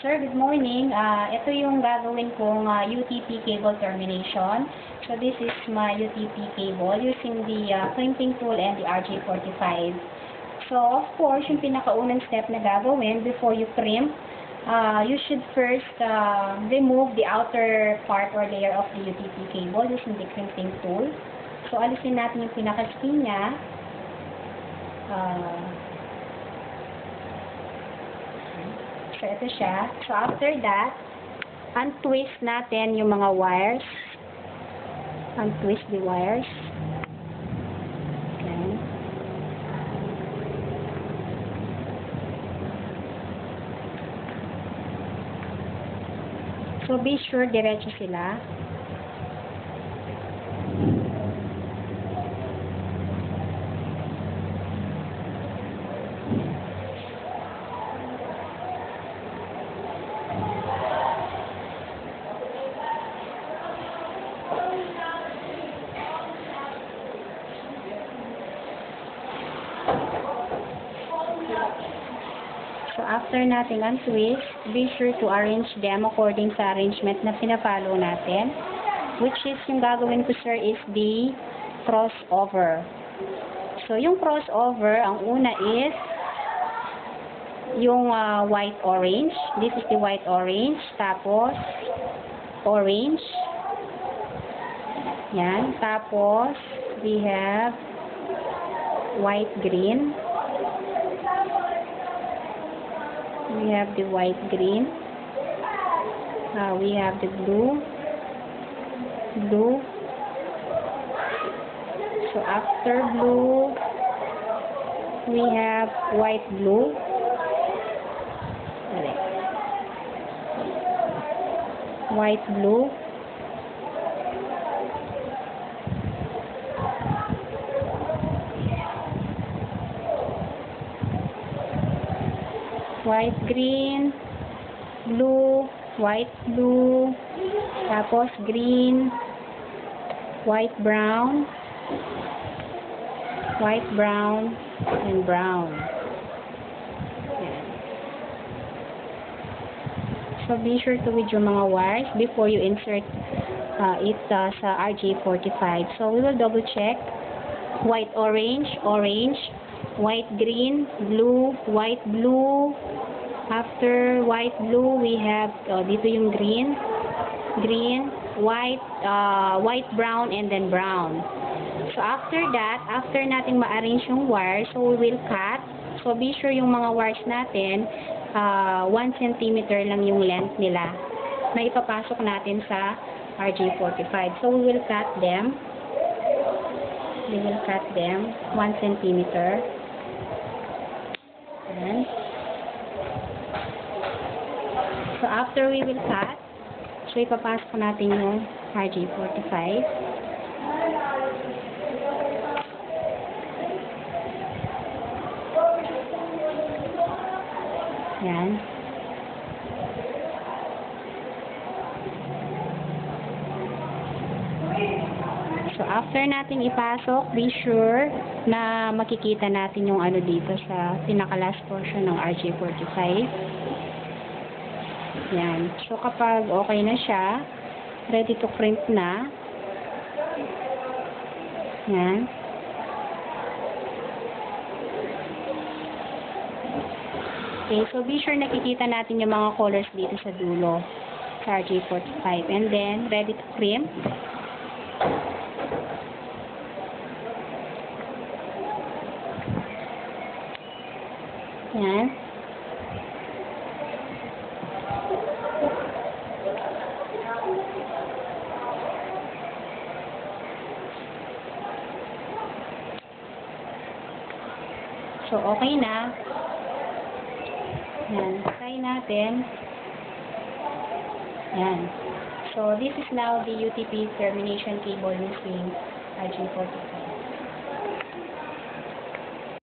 Sir, good morning. Ito yung gagawin kong UTP cable termination. So, this is my UTP cable using the crimping tool and the RJ45. So, of course, yung pinakaunang step na gagawin before you crimp, you should first remove the outer part or layer of the UTP cable using the crimping tool. So, alisin natin yung pinaka-skin niya. So, ito siya. So, after that, untwist natin yung mga wires. Untwist the wires. Okay. So, be sure diretso sila. So, after natin untwist, be sure to arrange them according sa arrangement na pinapalo natin. Which is, yung gagawin ko, sir, is the crossover. So, yung crossover, ang una is yung white-orange. This is the white-orange. Tapos, orange. Yan. Tapos, we have white-green. We have the white-green. We have the blue. Blue. So, after blue, we have white-blue. White-blue. White, green, blue, white, blue, tapos green, white, brown, and brown. Yan. So, be sure to read yung mga wires before you insert it sa RJ45. So, we will double check. White, orange, orange, white, green, blue, white, blue. After white, blue, we have dito yung green, green, white, white, brown, and then brown. So, after that, after nating ma-arrange yung wires, so we will cut. So, be sure yung mga wires natin, 1 cm lang yung length nila na ipapasok natin sa RJ45. So, we will cut them. We will cut them 1 cm. Ayan. So, after we will cut, so ipapasok natin yung RJ45. Yan. So, after natin ipasok, be sure na makikita natin yung ano dito sa pinaka-last portion ng RJ45. Yan. So, kapag okay na siya, ready to crimp na. Yan. Okay, so be sure nakikita natin yung mga colors dito sa dulo sa RJ45. And then, ready to crimp. Yan. So, okay na. Yan. Try natin. Yan. So, this is now the UTP termination cable using RJ45.